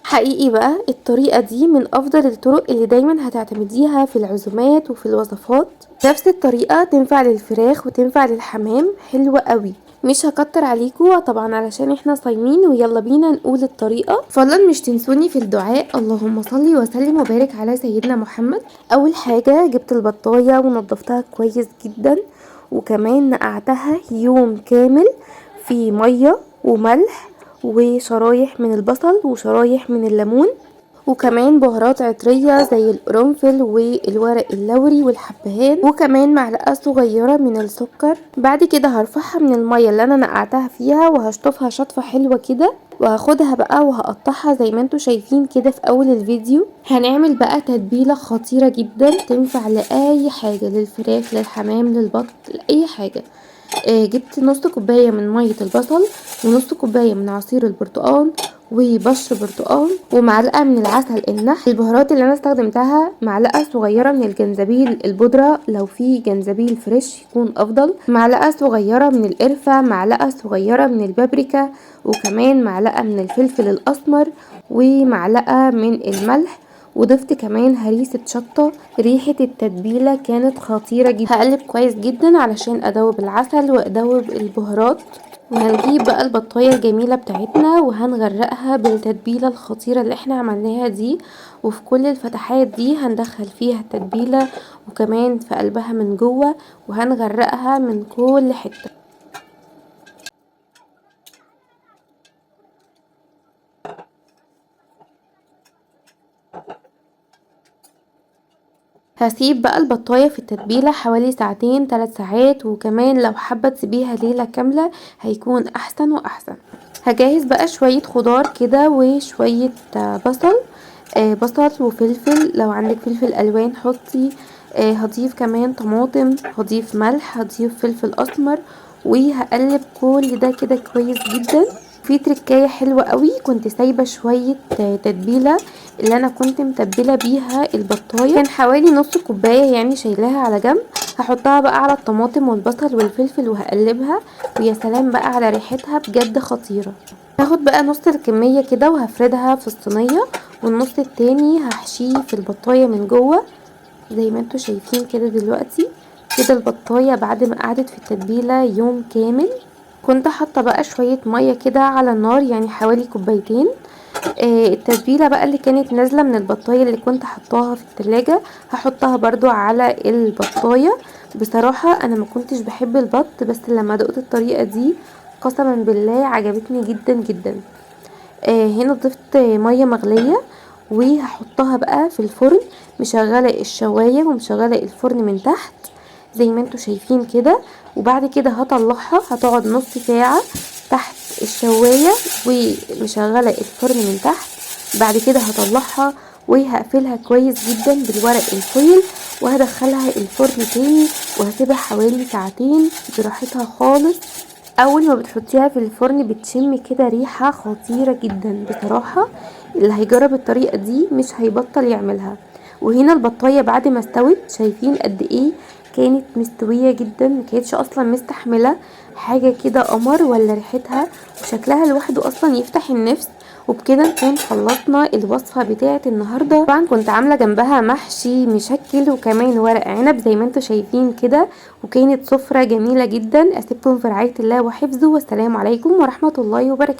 حقيقي بقى الطريقة دي من افضل الطرق اللي دايما هتعتمديها في العزومات وفي الوصفات. نفس الطريقة تنفع للفراخ وتنفع للحمام، حلوة قوي. مش هكتر عليكم طبعا علشان احنا صايمين، ويلا بينا نقول الطريقة. فضلا مش تنسوني في الدعاء، اللهم صلي وسلم وبارك على سيدنا محمد. اول حاجة جبت البطاية ونضفتها كويس جدا، وكمان نقعتها يوم كامل في مية وملح وشرايح من البصل وشرايح من الليمون، وكمان بهارات عطرية زي القرنفل والورق اللوري والحبهان، وكمان معلقة صغيرة من السكر. بعد كده هرفعها من المية اللي انا نقعتها فيها وهشطفها شطفة حلوة كده، وهاخدها بقى وهقطعها زي ما انتوا شايفين كده في اول الفيديو. هنعمل بقى تتبيلة خطيرة جدا تنفع لأي حاجة، للفراخ للحمام للبط لأي حاجة. جبت نص كوباية من مية البصل، ونص كوباية من عصير البرتقال، وبشر برتقال، ومعلقة من العسل النحل. البهارات اللي انا استخدمتها معلقة صغيرة من الجنزبيل البودرة، لو في جنزبيل فريش يكون افضل، معلقة صغيرة من القرفة، معلقة صغيرة من البابريكا، وكمان معلقة من الفلفل الاسمر، ومعلقة من الملح، وضفت كمان هريسة شطة. ريحة التتبيلة كانت خطيرة جدا. هقلب كويس جدا علشان ادوب العسل وادوب البهارات، وهنجيب بقى البطاية الجميلة بتاعتنا وهنغرقها بالتتبيلة الخطيرة اللي احنا عملناها دي، وفي كل الفتحات دي هندخل فيها التتبيلة، وكمان في قلبها من جوه، وهنغرقها من كل حتة. هسيب بقى البطاية في التتبيلة حوالي ساعتين 3 ساعات، وكمان لو حابة تسيبيها ليلة كاملة هيكون احسن واحسن. هجهز بقى شوية خضار كده وشوية بصل، بصل وفلفل، لو عندك فلفل الوان حطي. هضيف كمان طماطم، هضيف ملح، هضيف فلفل اسمر، وهقلب كل ده كده كويس جدا. في تركاية حلوة قوي، كنت سايبة شوية تتبيلة اللي انا كنت متبلة بيها البطاية، كان حوالي نص كوباية يعني، شايلاها على جنب. هحطها بقى على الطماطم والبصل والفلفل وهقلبها، ويا سلام بقى على ريحتها بجد خطيرة. هاخد بقى نص الكمية كده وهفردها في الصينية، والنص التاني هحشيه في البطاية من جوه زي ما انتوا شايفين كده دلوقتي. كده البطاية بعد ما قعدت في التتبيلة يوم كامل. كنت حاطة بقى شوية مية كده على النار، يعني حوالي كوبايتين. التتبيلة بقى اللي كانت نازلة من البطاية اللي كنت حطاها في التلاجة هحطها برضو على البطاية. بصراحة انا ما كنتش بحب البط، بس لما دقت الطريقة دي قسما بالله عجبتني جدا جدا. هنا ضفت مية مغلية وهحطها بقى في الفرن، مشغلة الشواية ومشغلة الفرن من تحت زي ما انتوا شايفين كده. وبعد كده هطلعها، هتقعد نص ساعة تحت الشواية ومشغلة الفرن من تحت. بعد كده هطلعها وهقفلها كويس جدا بالورق الفويل، وهدخلها الفرن تاني وهسيبها حوالي ساعتين براحتها خالص. اول ما بتحطيها في الفرن بتشمي كده ريحة خطيرة جدا بصراحة. اللي هيجرب الطريقة دي مش هيبطل يعملها. وهنا البطاية بعد ما استوت شايفين قد ايه كانت مستوية جدا، مكانتش اصلا مستحملة حاجة كده قمر، ولا ريحتها وشكلها لوحده اصلا يفتح النفس. وبكده نكون خلصنا الوصفة بتاعت النهاردة. طبعا كنت عاملة جنبها محشي مشكل وكمان ورق عنب زي ما انتوا شايفين كده، وكانت سفرة جميلة جدا. اسيبكم في رعاية الله وحفظه، والسلام عليكم ورحمة الله وبركاته.